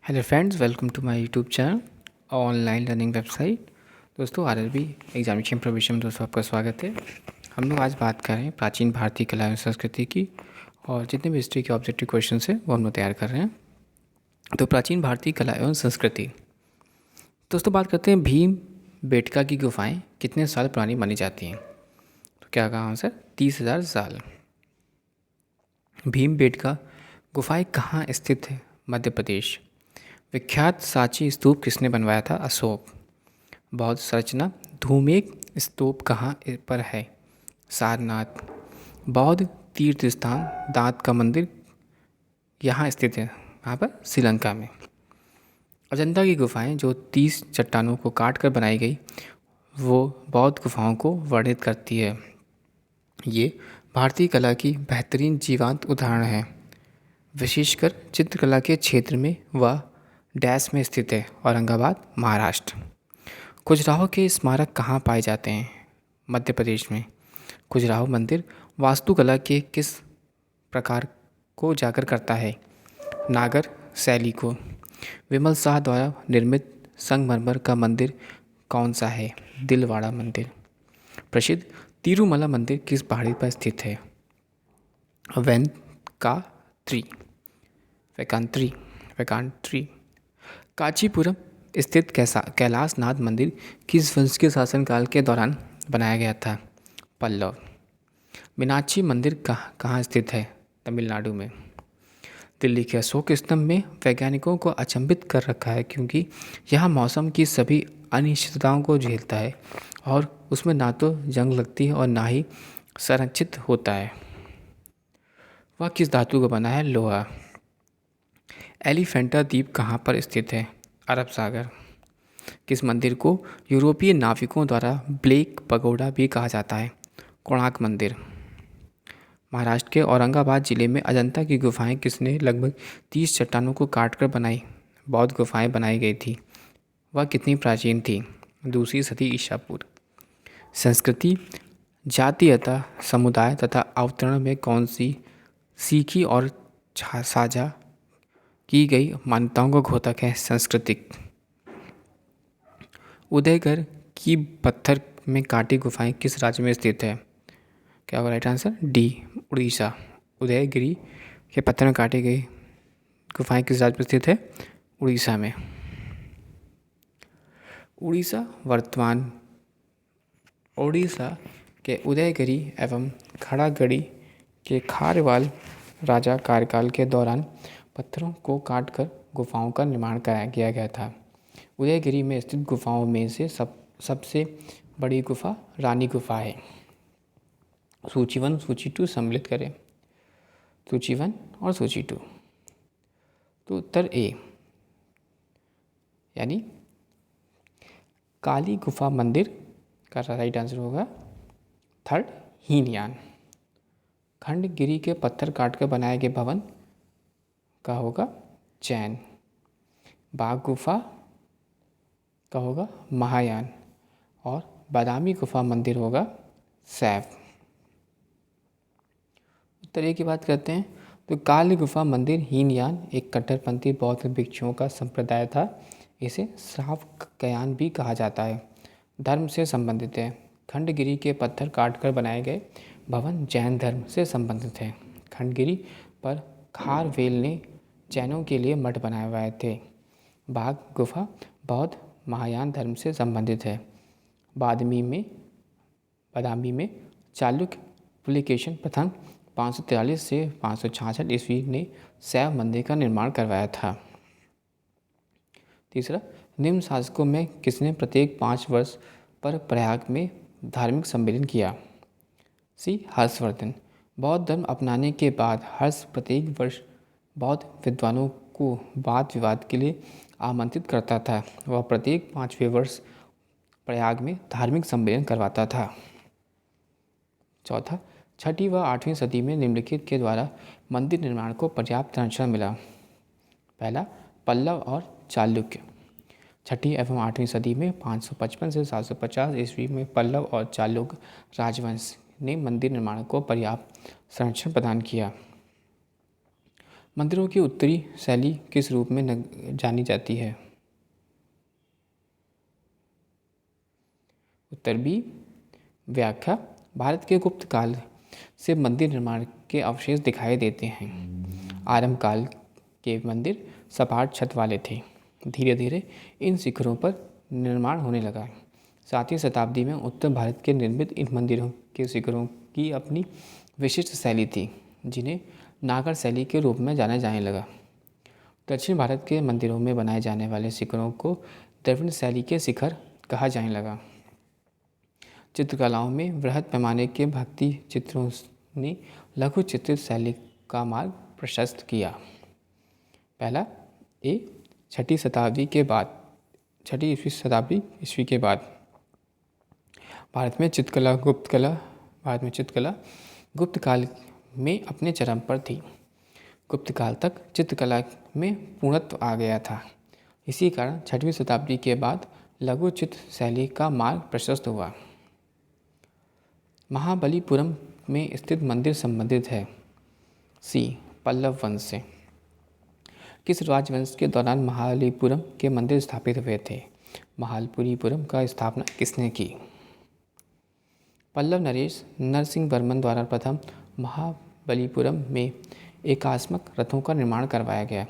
Hello friends, welcome to my YouTube channel online learning website. दोस्तों, RRB examination preparation में दोस्तों आपका स्वागत है। हम लोग आज बात कर रहे हैं प्राचीन भारतीय कला एवं संस्कृति की, और जितने भी हिस्ट्री के ऑब्जेक्टिव क्वेश्चन हैं वो हम लोग तैयार कर रहे हैं। तो प्राचीन भारतीय कला एवं संस्कृति, दोस्तों बात करते हैं भीम बेटका की गुफाएँ कितने साल पुरानी मानी जाती हैं। तो क्या कहा आंसर? 30,000 साल। भीम बेटका गुफाएँ कहाँ स्थित है? मध्य प्रदेश। विख्यात सांची स्तूप किसने बनवाया था? अशोक। बौद्ध संरचना धूमेक स्तूप कहाँ पर है? सारनाथ। बौद्ध तीर्थ स्थान दांत का मंदिर यहाँ स्थित है, यहाँ पर श्रीलंका में। अजंता की गुफाएं जो 30 चट्टानों को काट कर बनाई गई, वो बौद्ध गुफाओं को वर्णित करती है। ये भारतीय कला की बेहतरीन जीवंत उदाहरण है, विशेषकर चित्रकला के क्षेत्र में। वह डैश में स्थित है, औरंगाबाद, महाराष्ट्र। खजुराहो के स्मारक कहाँ पाए जाते हैं? मध्य प्रदेश में। खजुराहो मंदिर वास्तुकला के किस प्रकार को उजागर करता है? नागर शैली को। विमल शाह द्वारा निर्मित संगमरमर का मंदिर कौन सा है? दिलवाड़ा मंदिर। प्रसिद्ध तिरुमला मंदिर किस पहाड़ी पर स्थित है? वैकांत्री। कांचीपुरम स्थित कैलाश नाथ मंदिर किस वंश के शासनकाल के दौरान बनाया गया था? पल्लव। मीनाक्षी मंदिर कहाँ स्थित है? तमिलनाडु में। दिल्ली के अशोक स्तंभ में वैज्ञानिकों को अचंभित कर रखा है, क्योंकि यह मौसम की सभी अनिश्चितताओं को झेलता है और उसमें ना तो जंग लगती है और ना ही संरक्षित होता है। वह किस धातु का बना है? लोहा। एलिफेंटा द्वीप कहाँ पर स्थित है? अरब सागर। किस मंदिर को यूरोपीय नाविकों द्वारा ब्लैक पगोडा भी कहा जाता है? कोणार्क मंदिर। महाराष्ट्र के औरंगाबाद जिले में अजंता की गुफाएं किसने लगभग 30 चट्टानों को काटकर बनाई? बौद्ध गुफाएं बनाई गई थी। वह कितनी प्राचीन थी? 2वीं सदी ईसा पूर्व। संस्कृति, जातीयता, समुदाय तथा अवतरण में कौन सी सीखी और साझा की गई मान्यताओं का घोतक है? सांस्कृतिक। उदयगढ़ की पत्थर में काटी गुफाएं किस राज्य में स्थित है? क्या होगा right answer? D, Orissa. Udayagiri के पत्थर में काटी गई गुफाएं किस राज्य में स्थित है? उड़ीसा में। उड़ीसा के उदयगिरी एवं खड़ागढ़ी के खारवाल राजा कार्यकाल के दौरान पत्थरों को काटकर गुफाओं का निर्माण किया गया था। उदयगिरी में स्थित गुफाओं में से सबसे बड़ी गुफा रानी गुफा है। सूची 1 सूची 2 सम्मिलित करें। सूची 1 और सूची 2। तो उत्तर ए यानी काली गुफा मंदिर का राइट आंसर होगा 3rd हीनयान। खंडगिरी के पत्थर काटकर बनाए गए भवन का होगा जैन। बाघ गुफा का होगा महायान, और बादामी गुफा मंदिर होगा शैव। उत्तर ए की बात करते हैं तो काली गुफा मंदिर हीनयान एक कट्टरपंथी बौद्ध भिक्षुओं का संप्रदाय था। इसे श्रावकयान भी कहा जाता है। धर्म से संबंधित है। खंडगिरी के पत्थर काटकर बनाए गए भवन जैन धर्म से संबंधित है। खंडगिरी पर खारवेल ने जैनों के लिए मठ बनाए हुए थे। बाघ गुफा बौद्ध महायान धर्म से संबंधित है। बादामी में चालुक्य पुलिकेशन प्रथम 543 से 566 ईस्वी ने शैव मंदिर का निर्माण करवाया था। तीसरा, निम्न शासकों में किसने प्रत्येक 5 वर्ष पर प्रयाग में धार्मिक सम्मेलन किया? सी, हर्षवर्धन। बौद्ध धर्म अपनाने के बाद हर्ष प्रत्येक वर्ष बौद्ध विद्वानों को वाद विवाद के लिए आमंत्रित करता था। वह प्रत्येक 5वें वर्ष प्रयाग में धार्मिक सम्मेलन करवाता था। चौथा, 6वीं व 8वीं सदी में निम्नलिखित के द्वारा मंदिर निर्माण को पर्याप्त संरक्षण मिला। पहला, पल्लव और चालुक्य। 6वीं एवं 8वीं सदी में 555 से 750 ईस्वी में पल्लव और चालुक्य राजवंश ने मंदिर निर्माण को पर्याप्त संरक्षण प्रदान किया। मंदिरों की उत्तरी शैली किस रूप में जानी जाती है? उत्तर बी व्याख्या। भारत के गुप्त काल से मंदिर निर्माण के अवशेष दिखाई देते हैं। आरंभ काल के मंदिर सपाट छत वाले थे। धीरे धीरे इन शिखरों पर निर्माण होने लगा। 7वीं शताब्दी में उत्तर भारत के निर्मित इन मंदिरों के शिखरों की अपनी विशिष्ट शैली थी, जिन्हें नागर शैली के रूप में जाना जाने लगा। दक्षिण भारत के मंदिरों में बनाए जाने वाले शिखरों को द्रविड़ शैली के शिखर कहा जाने लगा। चित्रकलाओं में वृहद पैमाने के भक्ति चित्रों ने लघु चित्रित शैली का मार्ग प्रशस्त किया। पहला ए 6वीं शताब्दी के बाद 6वीं शताब्दी ईस्वी के बाद भारत में चित्रकला गुप्त काल में अपने चरम पर थी। गुप्त काल तक चित्रकला में पूर्णत्व आ गया था। इसी कारण 6वीं शताब्दी के बाद लघु चित्र शैली का मार्ग प्रशस्त हुआ। महाबलीपुरम में स्थित मंदिर संबंधित है। सी पल्लव वंश से। किस राजवंश के दौरान महाबलीपुरम के मंदिर स्थापित हुए थे? महाबलीपुरम का स्थापना किसने की? पल्लव नरेश नरसिंह वर्मन द्वारा प्रथम महाबलीपुरम में एकात्मक रथों का निर्माण करवाया गया।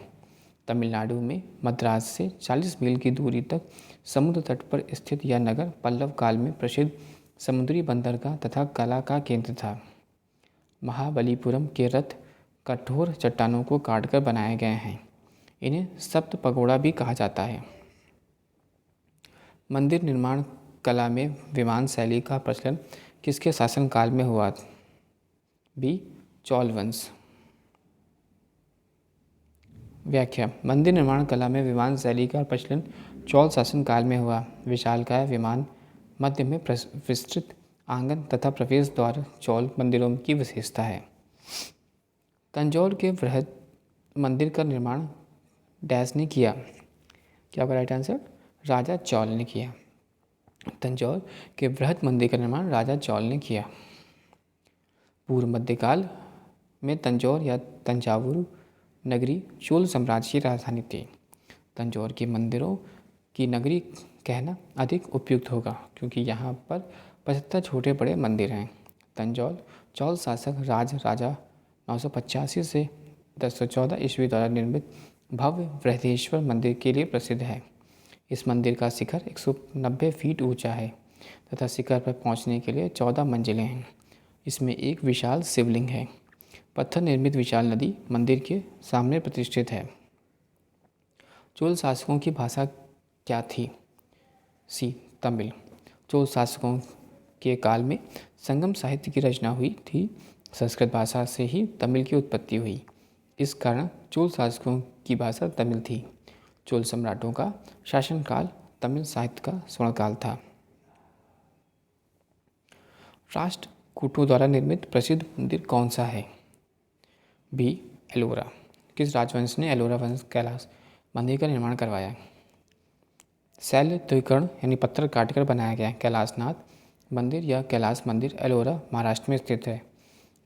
तमिलनाडु में मद्रास से 40 मील की दूरी तक समुद्र तट पर स्थित यह नगर पल्लव काल में प्रसिद्ध समुद्री बंदरगाह तथा कला का केंद्र था। महाबलीपुरम के रथ कठोर चट्टानों को काटकर बनाए गए हैं। इन्हें सप्त पगोड़ा भी कहा जाता है। मंदिर निर्माण कला में विमान शैली का प्रचलन किसके शासनकाल में हुआ? बी चोल वंश। व्याख्या। मंदिर निर्माण कला में विमान शैली का प्रचलन चोल शासनकाल में हुआ। विशालकाय विमान, मध्य में विस्तृत आंगन तथा प्रवेश द्वार चोल मंदिरों की विशेषता है। तंजौर के वृहद मंदिर का निर्माण डैश ने किया? क्या होगा राइट आंसर? राजा चोल ने किया। तंजौर के वृहद मंदिर का निर्माण राजा चोल ने किया। पूर्व मध्यकाल में तंजौर या तंजावुर नगरी चोल साम्राज्य की राजधानी थी। तंजौर के मंदिरों की नगरी कहना अधिक उपयुक्त होगा, क्योंकि यहाँ पर 75 छोटे बड़े मंदिर हैं। तंजौर चोल शासक राजा 985 से 1014 ईस्वी द्वारा निर्मित भव्य बृहदेश्वर मंदिर के लिए प्रसिद्ध है। इस मंदिर का शिखर 190 फीट ऊंचा है तथा शिखर पर पहुंचने के लिए 14 मंजिलें हैं। इसमें एक विशाल शिवलिंग है। पत्थर निर्मित विशाल नदी मंदिर के सामने प्रतिष्ठित है। चोल शासकों की भाषा क्या थी? सी तमिल। चोल शासकों के काल में संगम साहित्य की रचना हुई थी। संस्कृत भाषा से ही तमिल की उत्पत्ति हुई। इस कारण चोल शासकों की भाषा तमिल थी। चोल सम्राटों का शासनकाल तमिल साहित्य का स्वर्णकाल था। राष्ट्रकूटों द्वारा निर्मित प्रसिद्ध मंदिर कौन सा है? बी एलोरा। किस राजवंश ने एलोरा वंश कैलाश मंदिर का निर्माण करवाया? शैल त्रिकर्ण यानी पत्थर काटकर बनाया गया कैलाशनाथ मंदिर या कैलाश मंदिर एलोरा महाराष्ट्र में स्थित है।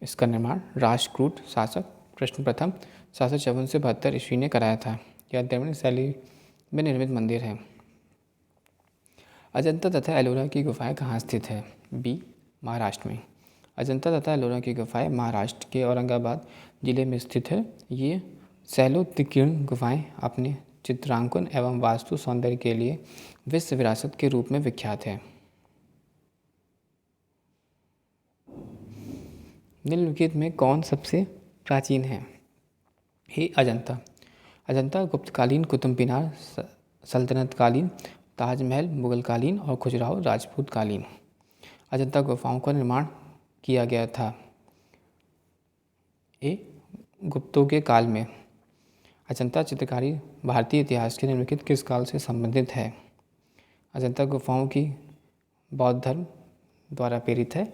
इसका निर्माण राष्ट्रकूट शासक कृष्ण प्रथम 754 से 72 ईस्वी ने कराया था। यह द्रविड़ शैली में निर्मित मंदिर है। अजंता तथा एलोरा की गुफाएं कहाँ स्थित है? बी महाराष्ट्र में। अजंता तथा एलोरा की गुफाएं महाराष्ट्र के औरंगाबाद जिले में स्थित है। ये शैलोत्कीर्ण गुफाएं अपने चित्रांकन एवं वास्तु सौंदर्य के लिए विश्व विरासत के रूप में विख्यात है। निम्नलिखित में कौन सबसे प्राचीन है? हे अजंता। अजंता गुप्तकालीन, कुतुब मीनार सल्तनतकालीन, ताजमहल मुगलकालीन और खजुराहो राजपूतकालीन। अजंता गुफाओं का निर्माण किया गया था गुप्तों के काल में। अजंता चित्रकारी भारतीय इतिहास के निम्नलिखित किस काल से संबंधित है? अजंता गुफाओं की बौद्ध धर्म द्वारा प्रेरित है।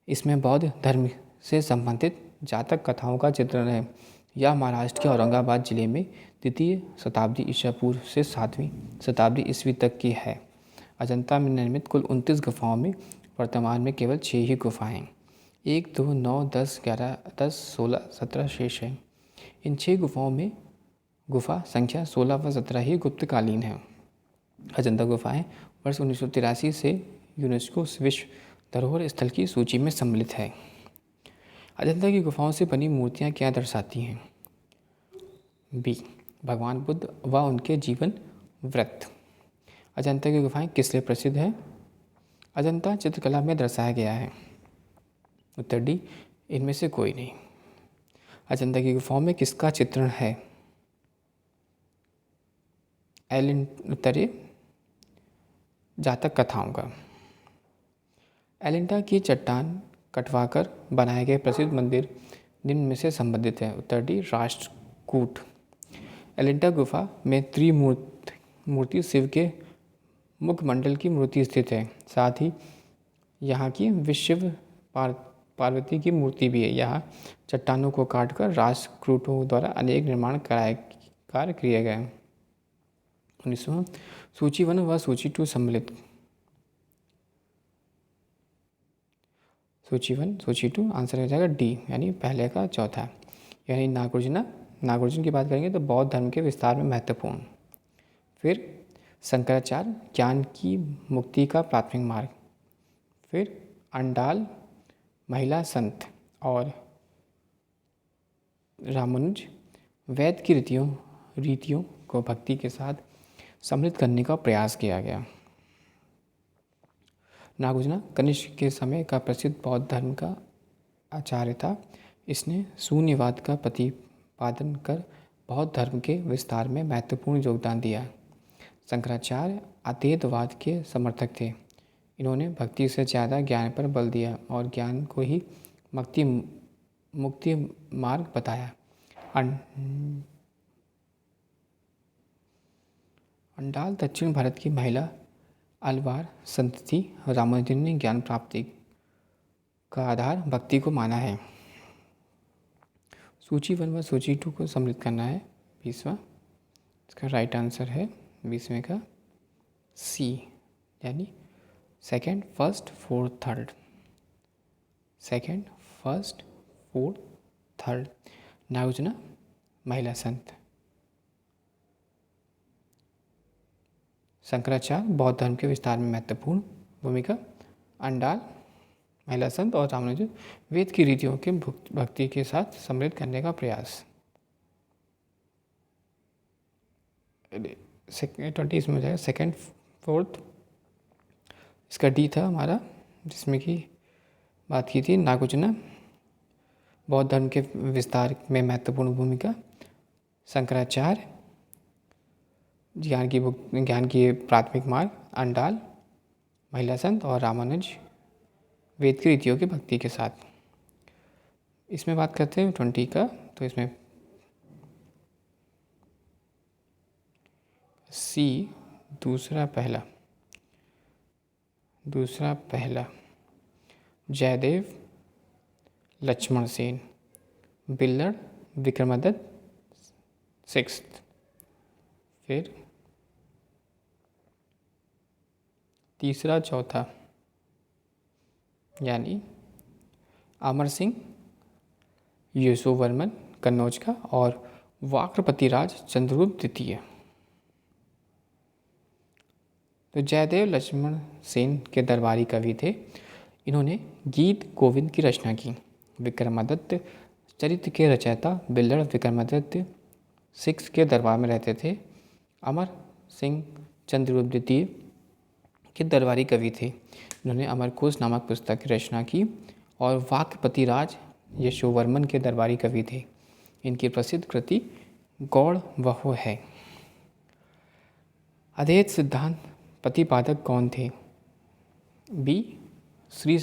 इसमें बौद्ध धर्म से संबंधित जातक कथाओं का चित्रण है। यह महाराष्ट्र के औरंगाबाद जिले में 2वीं शताब्दी ईसा पूर्व से 7वीं शताब्दी ईस्वी तक की है। अजंता में निर्मित कुल 29 गुफाओं में वर्तमान में केवल 6 ही गुफाएं 1, 2, 9, 10, 11, 10, 16, 17 शेष हैं। इन 6 गुफाओं में गुफा संख्या 16 व 17 ही गुप्तकालीन है। अजंता गुफाएं वर्ष 1983 से यूनेस्को विश्व धरोहर स्थल की सूची में सम्मिलित है। अजंता की गुफाओं से बनी मूर्तियां क्या दर्शाती हैं? बी, भगवान बुद्ध व उनके जीवन व्रत। अजंता की गुफाएं किस लिए प्रसिद्ध है? अजंता चित्रकला में दर्शाया गया है। उत्तर डी, इनमें से कोई नहीं। अजंता की गुफाओं में किसका चित्रण है? उत्तर ए, जातक कथाओं का। एलिंटा की चट्टान कटवाकर बनाए गए प्रसिद्ध मंदिर निम्न में से संबंधित है। उत्तर डी, राष्ट्रकूट। एलिंटा गुफा में त्रिमूर्ति शिव के मुखमंडल की मूर्ति स्थित है। साथ ही यहाँ की विशिव पार्वती की मूर्ति भी है। यहाँ चट्टानों को काटकर राष्ट्रकूटों द्वारा अनेक निर्माण कार्य किए गए। 19वां, सूची 1 व सूची 2 सम्मिलित। सूची 1 सूची 2 आंसर हो जाएगा डी, यानी पहले का चौथा। यानी नागार्जुन की बात करेंगे तो बौद्ध धर्म के विस्तार में महत्वपूर्ण। फिर शंकराचार्य, ज्ञान की मुक्ति का प्राथमिक मार्ग। फिर अंडाल, महिला संत। और रामानुज, वेद की रीतियों को भक्ति के साथ सम्मिलित करने का प्रयास किया गया। नागार्जुन कनिष्क के समय का प्रसिद्ध बौद्ध धर्म का आचार्य था। इसने शून्यवाद का प्रतिपादन कर बौद्ध धर्म के विस्तार में महत्वपूर्ण योगदान दिया। शंकराचार्य अद्वैतवाद के समर्थक थे। इन्होंने भक्ति से ज़्यादा ज्ञान पर बल दिया और ज्ञान को ही मुक्ति मार्ग बताया। अंडाल दक्षिण भारत की महिला अलवार संत थी। रामानुजन ने ज्ञान प्राप्ति का आधार भक्ति को माना है। सूची 1 व सूची 2 को सम्मिलित करना है। 20वां, इसका राइट आंसर है 20वें का सी, यानी second, first, fourth, third. Second, first, fourth, third. Nagarjuna महिला संत। शंकराचार्य बौद्ध धर्म के विस्तार में महत्वपूर्ण भूमिका। अंडाल, महिला संत। और रामानुजन वेद की रीतियों के भक्ति के साथ सम्मिलित करने का प्रयास। 20 में हो जाएगा सेकंड, फोर्थ। इसका डी था हमारा, जिसमें कि बात की थी नागार्जुन बौद्ध धर्म के विस्तार में महत्वपूर्ण भूमिका। शंकराचार्य ज्ञान की प्राथमिक मार्ग। अंडाल, महिला संत। और रामानुज वेद की रीतियों की भक्ति के साथ। इसमें बात करते हैं 20 का, तो इसमें सी, दूसरा पहला जयदेव लक्ष्मण सेन, बिल्लड़ विक्रमादित्य 6। फिर तीसरा चौथा, यानी अमर सिंह यशोवर्मन कन्नौज का। और वाक्रपतिराज चंद्रगुप्त द्वितीय। तो जयदेव लक्ष्मण सेन के दरबारी कवि थे। इन्होंने गीत गोविंद की रचना की। विक्रमादित्य चरित्र के रचयिता बिल्लड़ विक्रमादित्य 6 के दरबार में रहते थे। अमर सिंह चंद्रगुप्त द्वितीय के दरबारी कवि थे। इन्होंने अमरकोश नामक पुस्तक की रचना की। और वाक्रपतिराज यशोवर्मन के दरबारी कवि थे। इनकी प्रसिद्ध कृति गौड़ वहो है। अद्वैत सिद्धांत प्रतिपादक कौन थे? बी, श्री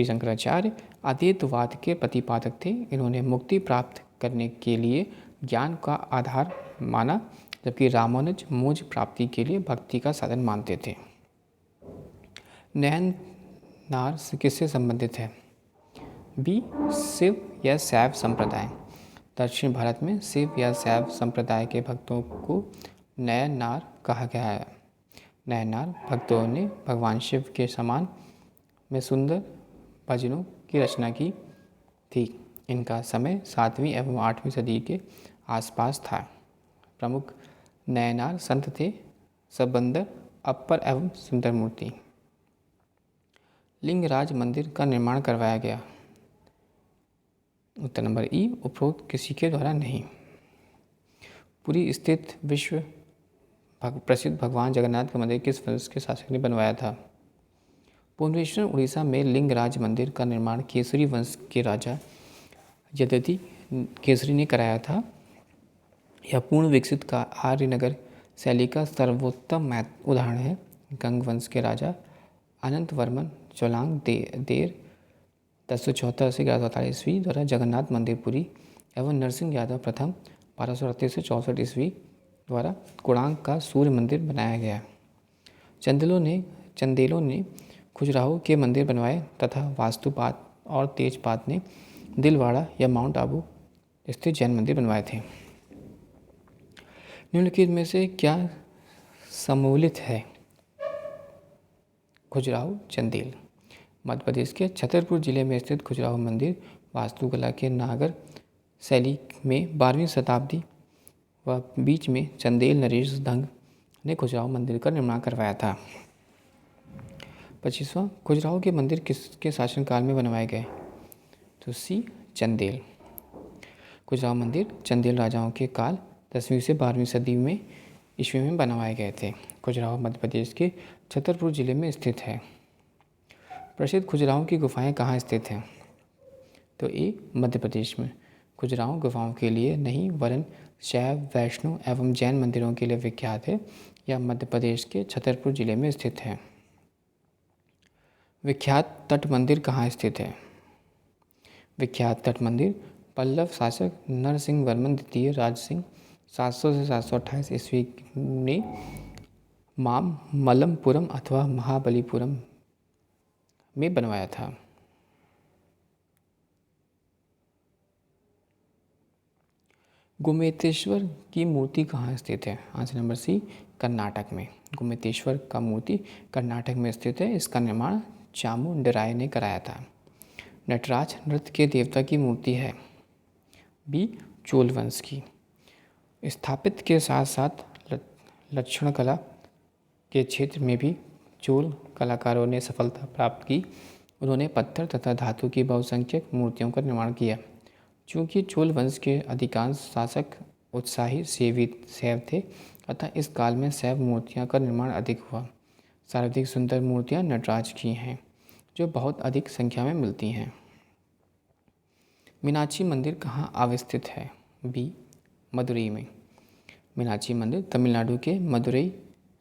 शंकराचार्य अद्वैतवाद के प्रतिपादक थे। इन्होंने मुक्ति प्राप्त करने के लिए ज्ञान का आधार माना, जबकि रामानुज मोक्ष प्राप्ति के लिए भक्ति का साधन मानते थे। नयन नार किससे संबंधित है? बी, शिव या शैव संप्रदाय। दक्षिण भारत में शिव या शैव संप्रदाय के भक्तों को नयन नार कहा गया है। नयन नार भक्तों ने भगवान शिव के समान में सुंदर भजनों की रचना की थी। इनका समय 7वीं एवं 8वीं सदी के आसपास था। प्रमुख नयनार संत थे सबंदर, अप्पर एवं सुंदर मूर्ति। लिंगराज मंदिर का निर्माण करवाया गया। उत्तर नंबर ई, उपरोक्त किसी के द्वारा नहीं। पुरी स्थित विश्व प्रसिद्ध भगवान जगन्नाथ का मंदिर किस वंश के शासक ने बनवाया था? भुवनेश्वर उड़ीसा में लिंगराज मंदिर का निर्माण केसरी वंश के राजा यदुवंशी केसरी ने कराया था। यह पूर्ण विकसित का आर्यनगर शैली का सर्वोत्तम उदाहरण है। गंग वंश के राजा अनंत वर्मन चोलांग देर 1074 से 1148 ईस्वी द्वारा जगन्नाथ मंदिर पुरी एवं नरसिंह यादव प्रथम 1238 से 64 ईस्वी द्वारा कोणार्क का सूर्य मंदिर बनाया गया। चंदेलों ने खजुराहो के मंदिर बनवाए तथा वास्तुपात और तेजपात ने दिलवाड़ा या माउंट आबू स्थित जैन मंदिर बनवाए थे। निम्नलिखित में से क्या सम्मिलित है? खजुराहो चंदेल। मध्य प्रदेश के छतरपुर जिले में स्थित खजुराहो मंदिर वास्तुकला के नागर शैली में 12वीं शताब्दी व बीच में चंदेल नरेश धंग ने खजुराहो मंदिर का निर्माण करवाया था। 25वां, खजुराहो के मंदिर किसके शासनकाल में बनवाए गए? तो सी, चंदेल। खजुराहो मंदिर चंदेल राजाओं के काल 10वीं से 12वीं सदी में ईस्वी में बनवाए गए थे। खजुराहो मध्य प्रदेश के छतरपुर जिले में स्थित है। प्रसिद्ध खजुराहो की गुफाएं कहाँ स्थित हैं? तो ए, मध्य प्रदेश में। खजुराहो गुफाओं के लिए नहीं वरन शैव, वैष्णव एवं जैन मंदिरों के लिए विख्यात है। यह मध्य प्रदेश के छतरपुर जिले में स्थित है। विख्यात तट मंदिर कहाँ स्थित है? विख्यात तट मंदिर पल्लव शासक नरसिंह वर्मन द्वितीय राजसिंह 700 से 728 ईस्वी ने मल्लपुरम अथवा महाबलीपुरम में बनवाया था। गोमतेश्वर की मूर्ति कहाँ स्थित है? आंसर नंबर सी, कर्नाटक में। गोमतेश्वर का मूर्ति कर्नाटक में स्थित है। इसका निर्माण चामुंडराय ने कराया था। नटराज नृत्य के देवता की मूर्ति है। बी, चोल वंश की। स्थापित के साथ साथ लक्षण कला के क्षेत्र में भी चोल कलाकारों ने सफलता प्राप्त की। उन्होंने पत्थर तथा धातु की बहुसंख्यक मूर्तियों का निर्माण किया। चूँकि चोल वंश के अधिकांश शासक उत्साही शैव थे अतः इस काल में शैव मूर्तियों का निर्माण अधिक हुआ। सर्वाधिक सुंदर मूर्तियाँ नटराज की हैं जो बहुत अधिक संख्या में मिलती हैं। मीनाक्षी मंदिर कहाँ अवस्थित है? बी, मदुरई में। मीनाक्षी मंदिर तमिलनाडु के मदुरई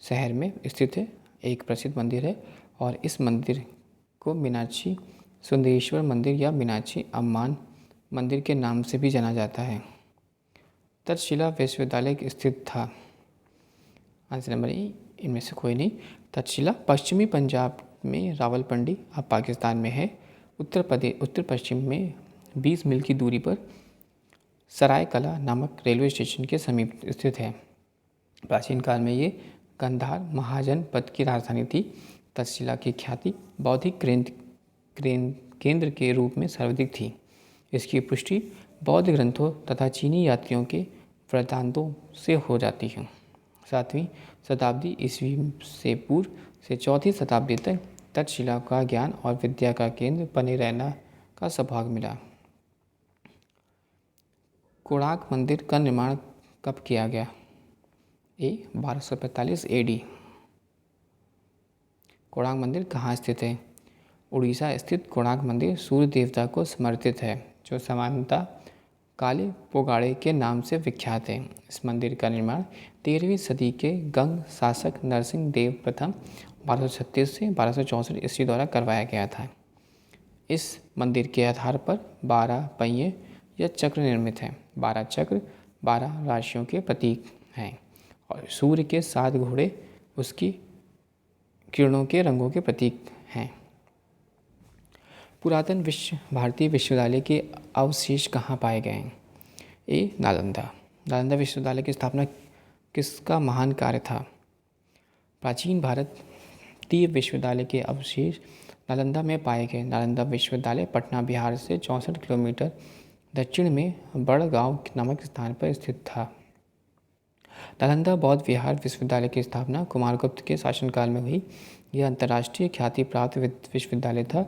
शहर में स्थित है। एक प्रसिद्ध मंदिर है और इस मंदिर को मीनाक्षी सुंदरेश्वर मंदिर या मीनाक्षी अम्मान मंदिर के नाम से भी जाना जाता है। तक्षशिला विश्वविद्यालय स्थित था। आंसर नंबर ई, इनमें से कोई नहीं। तक्षशिला पश्चिमी पंजाब में रावलपिंडी अब पाकिस्तान में है। उत्तर पश्चिम में 20 मील की दूरी पर सरायकला नामक रेलवे स्टेशन के समीप स्थित है। प्राचीन काल में ये कंधार महाजनपद की राजधानी थी। तक्षशिला की ख्याति बौद्धिक केंद्र के रूप में सर्वाधिक थी। इसकी पुष्टि बौद्ध ग्रंथों तथा चीनी यात्रियों के वृत्तांतों से हो जाती है। 7वीं शताब्दी ईस्वी से पूर्व से 4वीं शताब्दी तक तक्षशिला का ज्ञान और विद्या का केंद्र बने रहना का सौभाग्य मिला। कोणार्क मंदिर का निर्माण कब किया गया? ए, 1245 AD। कोणार्क मंदिर कहाँ स्थित है? उड़ीसा स्थित कोणार्क मंदिर सूर्य देवता को समर्पित है जो सामान्यतः काले पोगाड़े के नाम से विख्यात है। इस मंदिर का निर्माण 13वीं सदी के गंग शासक नरसिंह देव प्रथम 1236 से 1264 ईस्वी द्वारा करवाया गया था। इस मंदिर के आधार पर 12 पहिए या चक्र निर्मित हैं। 12 चक्र 12 राशियों के प्रतीक हैं और सूर्य के 7 घोड़े उसकी किरणों के रंगों के प्रतीक हैं। पुरातन भारतीय विश्वविद्यालय के अवशेष कहाँ पाए गए हैं? ए, नालंदा विश्वविद्यालय की स्थापना किसका महान कार्य था? प्राचीन भारतीय विश्वविद्यालय के अवशेष नालंदा में पाए गए। नालंदा विश्वविद्यालय पटना बिहार से 64 किलोमीटर दक्षिण में बड़गांव नामक स्थान पर स्थित था। नालंदा बौद्ध विहार विश्वविद्यालय की स्थापना कुमारगुप्त के शासनकाल में हुई। यह अंतर्राष्ट्रीय ख्याति प्राप्त विश्वविद्यालय था।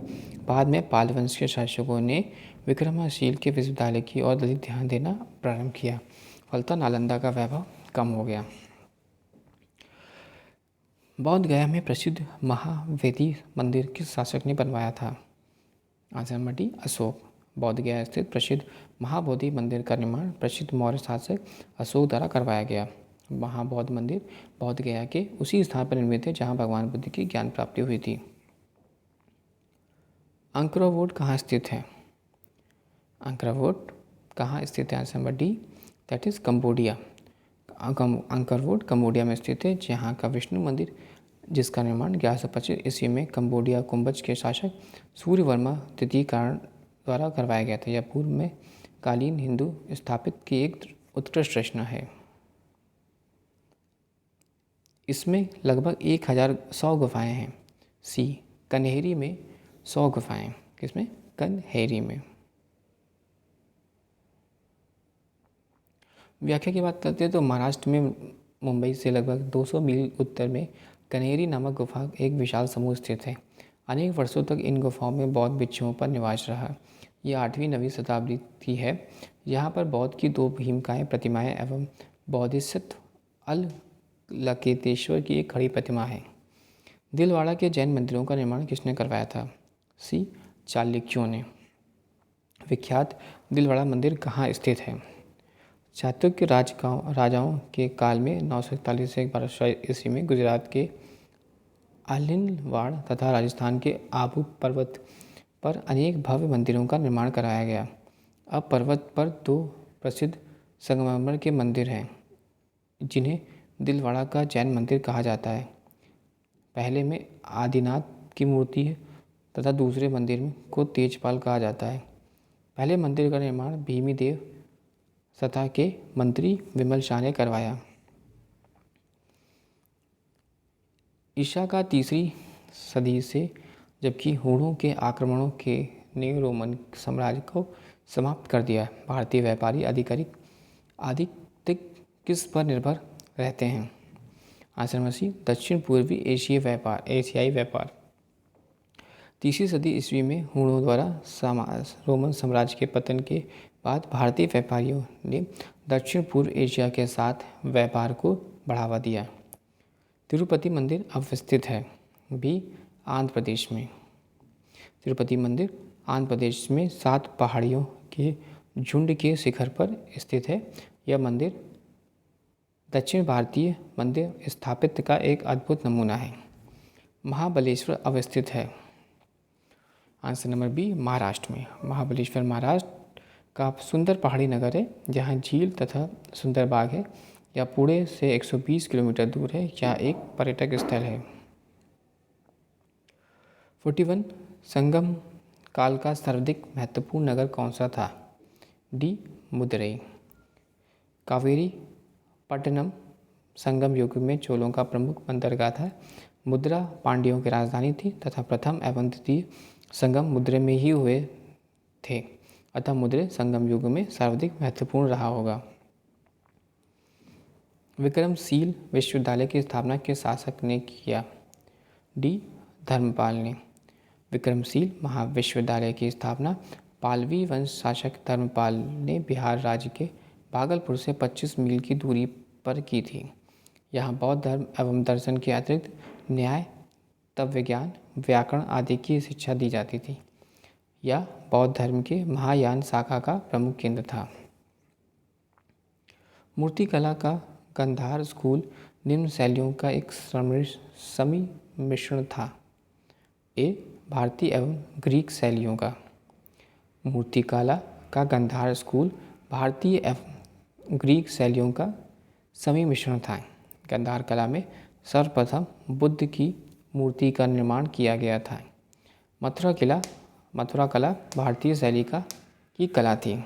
बाद में पाल वंश के शासकों ने विक्रमाशील के विश्वविद्यालय की ओर अधिक ध्यान देना प्रारंभ किया। फलतः नालंदा का वैभव कम हो गया। बौद्ध गया में प्रसिद्ध महावेदी मंदिर किस शासक ने बनवाया था? Answer number D, Ashok. बौद्ध गया स्थित प्रसिद्ध महाबोधि मंदिर का निर्माण प्रसिद्ध मौर्य शासक अशोक द्वारा करवाया गया। महाबौद्ध मंदिर बौद्ध गया के उसी स्थान पर निर्मित है जहाँ भगवान बुद्ध की ज्ञान प्राप्ति हुई थी। अंकोरवोट कहाँ स्थित है? अंकोरवोट कहाँ स्थित है? Answer number D, that is Cambodia. Angkor Wat Cambodia में स्थित है, जहाँ का विष्णु मंदिर जिसका निर्माण 1125 ईस्वी में कंबोडिया कुंभज के शासक सूर्यवर्मा तृतीय द्वारा करवाया गया था। यह पूर्व में कालीन हिंदू स्थापित की एक उत्कृष्ट रचना है। इसमें लगभग 1100 गुफाएं हैं। सी, कन्हेरी में 100 गुफाएं। किसमें? कन्हेरी में। व्याख्या की बात करते हैं तो महाराष्ट्र में मुंबई से लगभग 200 मील उत्तर में कन्हेरी नामक गुफा एक विशाल समूह स्थित है। अनेक वर्षों तक इन गुफाओं में बौद्ध भिक्षुओं पर निवास रहा। यह 8वीं-9वीं शताब्दी की है। यहाँ पर बौद्ध की 2 भीमकाय प्रतिमाएं एवं बोधिसत्व लकेतेश्वर की एक खड़ी प्रतिमा है। दिलवाड़ा के जैन मंदिरों का निर्माण किसने करवाया था? सी, चालुक्यों ने। विख्यात दिलवाड़ा मंदिर कहाँ स्थित है? चालुक्य राजाओं के काल में 941 से 1200 ईस्वी में गुजरात के आलिनवाड़ तथा राजस्थान के आबू पर्वत पर अनेक भव्य मंदिरों का निर्माण कराया गया। अब पर्वत पर 2 प्रसिद्ध संगमरमर के मंदिर हैं, जिन्हें दिलवाड़ा का जैन मंदिर कहा जाता है। पहले में आदिनाथ की मूर्ति है तथा दूसरे मंदिर को तेजपाल कहा जाता है। पहले मंदिर का निर्माण भीमी देव सतह के मंत्री विमल शाह ने करवाया। ईसा का 3री सदी से जबकि हूणों के आक्रमणों ने रोमन साम्राज्य को समाप्त कर दिया। भारतीय व्यापारी अधिक किस पर निर्भर रहते हैं? आंसर नंबर सी, दक्षिण पूर्वी एशियाई व्यापार। 3री सदी ईस्वी में हूणों द्वारा रोमन साम्राज्य के पतन के बाद भारतीय व्यापारियों ने दक्षिण पूर्व एशिया के साथ व्यापार को बढ़ावा दिया। तिरुपति मंदिर अवस्थित है? बी, आंध्र प्रदेश में। तिरुपति मंदिर आंध्र प्रदेश में 7 पहाड़ियों के झुंड के शिखर पर स्थित है। यह मंदिर दक्षिण भारतीय मंदिर स्थापत्य का एक अद्भुत नमूना है। महाबलेश्वर अवस्थित है? आंसर नंबर बी, महाराष्ट्र में। महाबलेश्वर महाराष्ट्र का सुंदर पहाड़ी नगर है, जहाँ झील तथा सुंदर बाग है। यह पुणे से 120 किलोमीटर दूर है। यह एक पर्यटक स्थल है। 41 संगम काल का सर्वाधिक महत्वपूर्ण नगर कौन सा था? डी, मदुरई। कावेरी पट्टनम संगम युग में चोलों का प्रमुख बंदरगाह था। मुद्रा पांड्यों की राजधानी थी तथा प्रथम एवं द्वितीय संगम मुद्रे में ही हुए थे, अतः मुद्रे संगम युग में सर्वाधिक महत्वपूर्ण रहा होगा। विक्रमशील विश्वविद्यालय की स्थापना किस शासक ने किया? डी, धर्मपाल ने। विक्रमशील महाविश्वविद्यालय की स्थापना पालवी वंश शासक धर्मपाल ने बिहार राज्य के भागलपुर से 25 मील की दूरी पर की थी। यहाँ बौद्ध धर्म एवं दर्शन के अतिरिक्त न्याय, तत्व विज्ञान, व्याकरण आदि की शिक्षा दी जाती थी। यह बौद्ध धर्म के महायान शाखा का प्रमुख केंद्र था। मूर्तिकला का गांधार स्कूल निम्न शैलियों का एक सम्मिश्रण था। ए, भारतीय एवं ग्रीक शैलियों का। मूर्तिकला का गांधार स्कूल भारतीय एवं ग्रीक शैलियों का सम्मिश्रण था। गांधार कला में सर्वप्रथम बुद्ध की मूर्ति का निर्माण किया गया था। मथुरा कला भारतीय शैली की कला थी।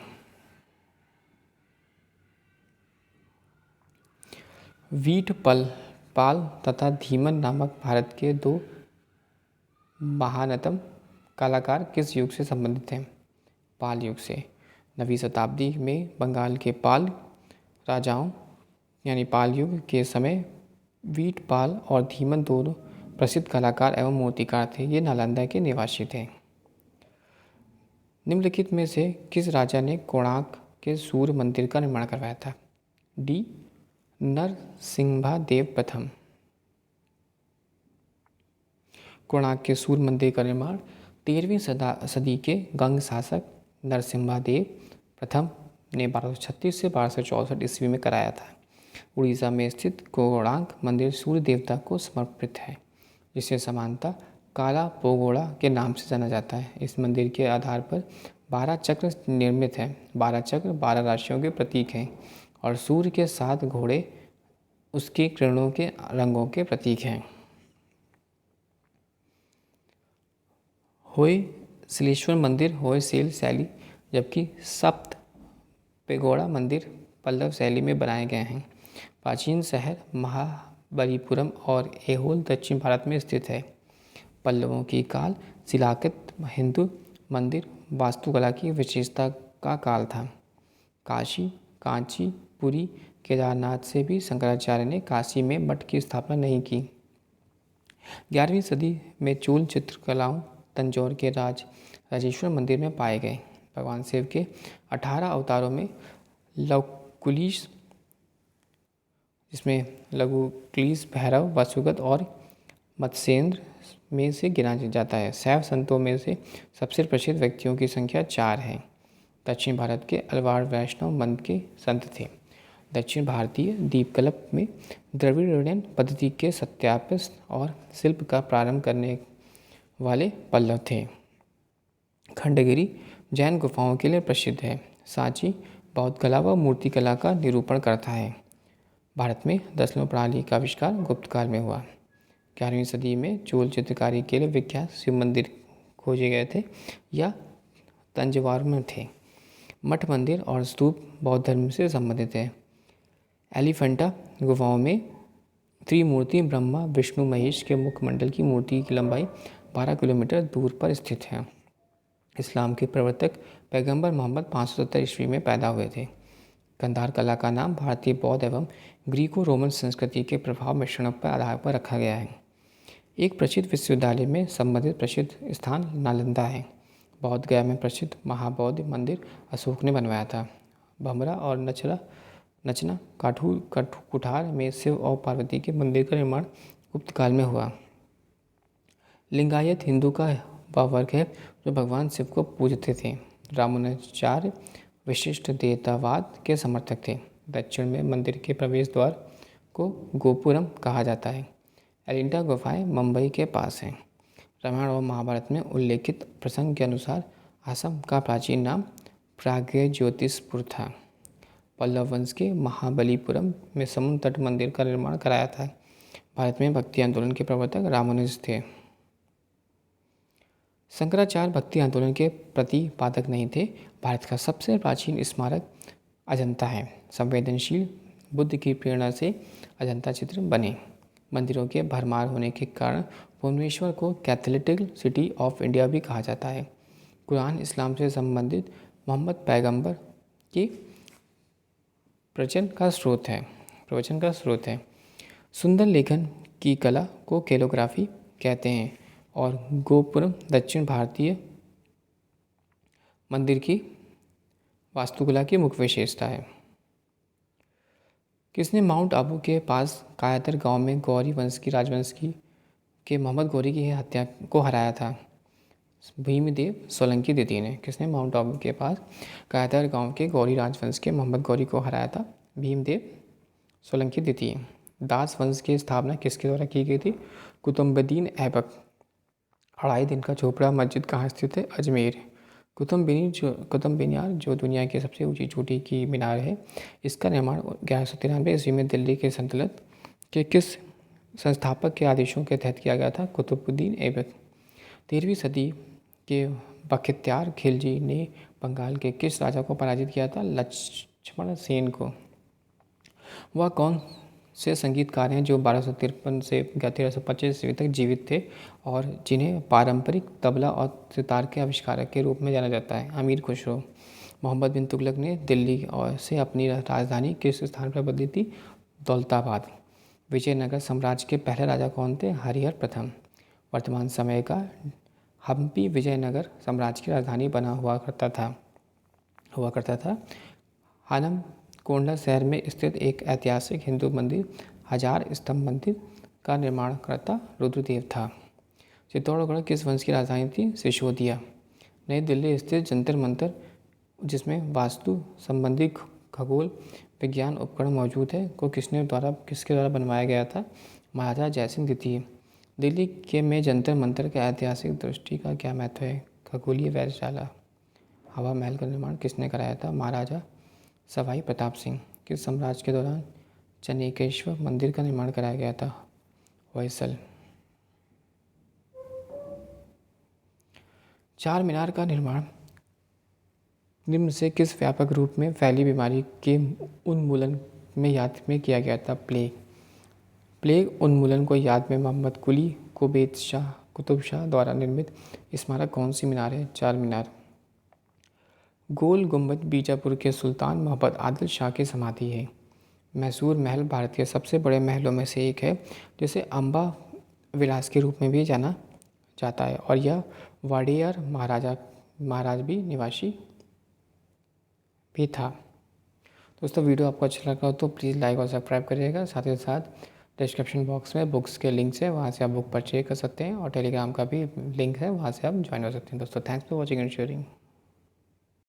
वीट पाल तथा धीमन नामक भारत के 2 महानतम कलाकार किस युग से संबंधित हैं? पाल युग से। 9वीं शताब्दी में बंगाल के पाल राजाओं यानी पाल युग के समय वीटपाल और धीमन दोनों प्रसिद्ध कलाकार एवं मूर्तिकार थे। ये नालंदा के निवासी थे। निम्नलिखित में से किस राजा ने कोणार्क के सूर्य मंदिर का निर्माण करवाया था? डी. नरसिम्हा देव प्रथम। कोणार्क के सूर्य मंदिर का निर्माण 13वीं सदी के गंग शासक नरसिम्हा देव प्रथम ने 1236 से 1264 ईस्वी में कराया था। उड़ीसा में स्थित कोणार्क मंदिर सूर्य देवता को समर्पित है, जिसे समानता काला पोगोड़ा के नाम से जाना जाता है। इस मंदिर के आधार पर 12 चक्र निर्मित हैं। 12 चक्र 12 राशियों के प्रतीक हैं और सूर्य के 7 घोड़े उसके किरणों के रंगों के प्रतीक हैं। होयसलेश्वर मंदिर होयसले शैली, जबकि सप्त पेगोड़ा मंदिर पल्लव शैली में बनाए गए हैं। प्राचीन शहर महाबलीपुरम और ऐहोल दक्षिण भारत में स्थित है। पल्लवों की काल शिलाकृत हिंदू मंदिर वास्तुकला की विशेषता का काल था। काशी, कांची, पुरी, केदारनाथ से भी शंकराचार्य ने काशी में मठ की स्थापना नहीं की। 11वीं सदी में चोल चित्रकलाओं तंजौर के राजेश्वर मंदिर में पाए गए। भगवान शिव के 18 अवतारों में लवकुश, जिसमें लघुकुश, भैरव, वसुगत और मत्स्येंद्र में से गिना जाता है। शैव संतों में से सबसे प्रसिद्ध व्यक्तियों की संख्या 4 है। दक्षिण भारत के अलवार वैष्णव मत के संत थे। दक्षिण भारतीय द्वीपकल्प में द्रविड़ियन पद्धति के सत्यापित और शिल्प का प्रारंभ करने वाले पल्लव थे। खंडगिरी जैन गुफाओं के लिए प्रसिद्ध है। सांची बौद्ध कला व मूर्तिकला का निरूपण करता है। भारत में दशलों प्रणाली का आविष्कार गुप्त काल में हुआ। 11वीं सदी में चोल चित्रकारी के लिए विख्यात शिव मंदिर खोजे गए थे या तंजवार में थे। मठ मंदिर और स्तूप बौद्ध धर्म से संबंधित है। एलिफेंटा गुफाओं में त्रिमूर्ति ब्रह्मा विष्णु महेश के मुखमंडल की मूर्ति की लंबाई 12 किलोमीटर दूर पर स्थित है। इस्लाम के प्रवर्तक पैगंबर मोहम्मद 570 ईस्वी में पैदा हुए थे। कंधार कला का नाम भारतीय बौद्ध एवं ग्रीको रोमन संस्कृति के प्रभाव मिश्रण पर आधार पर रखा गया है। एक प्रसिद्ध विश्वविद्यालय में संबंधित प्रसिद्ध स्थान नालंदा है। बौद्ध गया में प्रसिद्ध महाबौद्ध मंदिर अशोक ने बनवाया था। भमरा और नचना कुठार में शिव और पार्वती के मंदिर का निर्माण गुप्त काल में हुआ। लिंगायत हिंदू का वह वर्ग है जो भगवान शिव को पूजते थे। रामानुजाचार्य विशिष्ट देवतावाद के समर्थक थे। दक्षिण में मंदिर के प्रवेश द्वार को गोपुरम कहा जाता है। एलिफेंटा गुफाएं मुंबई के पास हैं। रामायण और महाभारत में उल्लेखित प्रसंग के अनुसार असम का प्राचीन नाम प्राग्ज्योतिषपुर था। पल्लव वंश के महाबलीपुरम में समुद्र तट मंदिर का निर्माण कराया था। भारत में भक्ति आंदोलन के प्रवर्तक रामानुज थे। शंकराचार्य भक्ति आंदोलन के प्रतिपादक नहीं थे। भारत का सबसे प्राचीन स्मारक अजंता है। संवेदनशील बुद्ध की प्रेरणा से अजंता चित्र बने। मंदिरों के भरमार होने के कारण भुवनेश्वर को कैथोलिक सिटी ऑफ इंडिया भी कहा जाता है। कुरान इस्लाम से संबंधित मोहम्मद पैगंबर के प्रवचन का स्रोत है। सुंदर लेखन की कला को कैलोग्राफी कहते हैं और गोपुरम दक्षिण भारतीय मंदिर की वास्तुकला की मुख्य विशेषता है। किसने माउंट आबू के पास कायदर गांव में गौरी वंश की राजवंश के मोहम्मद गौरी की हत्या को हराया था? भीमदेव सोलंकी द्वितीय ने। किसने माउंट आबू के पास कायदर गांव के गौरी राजवंश के मोहम्मद गौरी को हराया था? भीमदेव सोलंकी द्वितीय। दास वंश की स्थापना किसके द्वारा की गई थी? कुतुबुद्दीन ऐबक। 2.5 दिन का झोपड़ा मस्जिद कहाँ स्थित है? अजमेर। कुतुब मीनार जो दुनिया की सबसे ऊंची चोटी की मीनार है, इसका निर्माण 1193 ईस्वी में दिल्ली के सल्तनत के किस संस्थापक के आदेशों के तहत किया गया था? कुतुबुद्दीन ऐबक। 13वीं सदी के बख्तियार खिलजी ने बंगाल के किस राजा को पराजित किया था? लक्ष्मण सेन को। वह कौन से संगीतकार हैं जो 1253 से 1325 ईस्वी तक जीवित थे और जिन्हें पारंपरिक तबला और सितार के आविष्कारक के रूप में जाना जाता है? अमीर खुसरो। मोहम्मद बिन तुगलक ने दिल्ली और से अपनी राजधानी किस स्थान पर बदली थी? दौलताबाद। विजयनगर साम्राज्य के पहले राजा कौन थे? हरिहर प्रथम। वर्तमान समय का हम्पी विजयनगर साम्राज्य की राजधानी बना हुआ करता था। हनमकोंडा शहर में स्थित एक ऐतिहासिक हिंदू मंदिर 1000 स्तंभ मंदिर का निर्माणकर्ता रुद्रदेव था। चित्तौड़गढ़ किस वंश की राजधानी थी? सिसोदिया। नई दिल्ली स्थित जंतर मंतर जिसमें वास्तु संबंधी खगोल विज्ञान उपकरण मौजूद है को किसके द्वारा बनवाया गया था? महाराजा जयसिंह द्वितीय। दिल्ली के में जंतर मंतर के ऐतिहासिक दृष्टि का क्या महत्व है? खगोलीय वेधशाला। हवा महल का निर्माण किसने कराया था? महाराजा सवाई प्रताप सिंह। किस साम्राज्य के दौरान चनेकेश्वर मंदिर का निर्माण कराया गया था? होयसल। चार मीनार का निर्माण निम्न से किस व्यापक रूप में फैली बीमारी के उन्मूलन में याद में किया गया था? प्लेग उन्मूलन को याद में मोहम्मद कुतुब शाह द्वारा निर्मित स्मारक कौन सी मीनार है? चार मीनार। गोल गुंबद बीजापुर के सुल्तान मोहम्मद आदिल शाह की समाधि है। मैसूर महल भारत के सबसे बड़े महलों में से एक है जिसे अम्बा विलास के रूप में भी जाना जाता है और यह वाडियर महाराज भी निवासी भी था। दोस्तों वीडियो आपको अच्छा लगा हो तो प्लीज़ लाइक और सब्सक्राइब करिएगा। साथ ही साथ डिस्क्रिप्शन बॉक्स में बुक्स के लिंक्स है, वहाँ से आप बुक परचेज कर सकते हैं और टेलीग्राम का भी लिंक है, वहाँ से आप ज्वाइन हो सकते हैं। दोस्तों thanks for watching and sharing.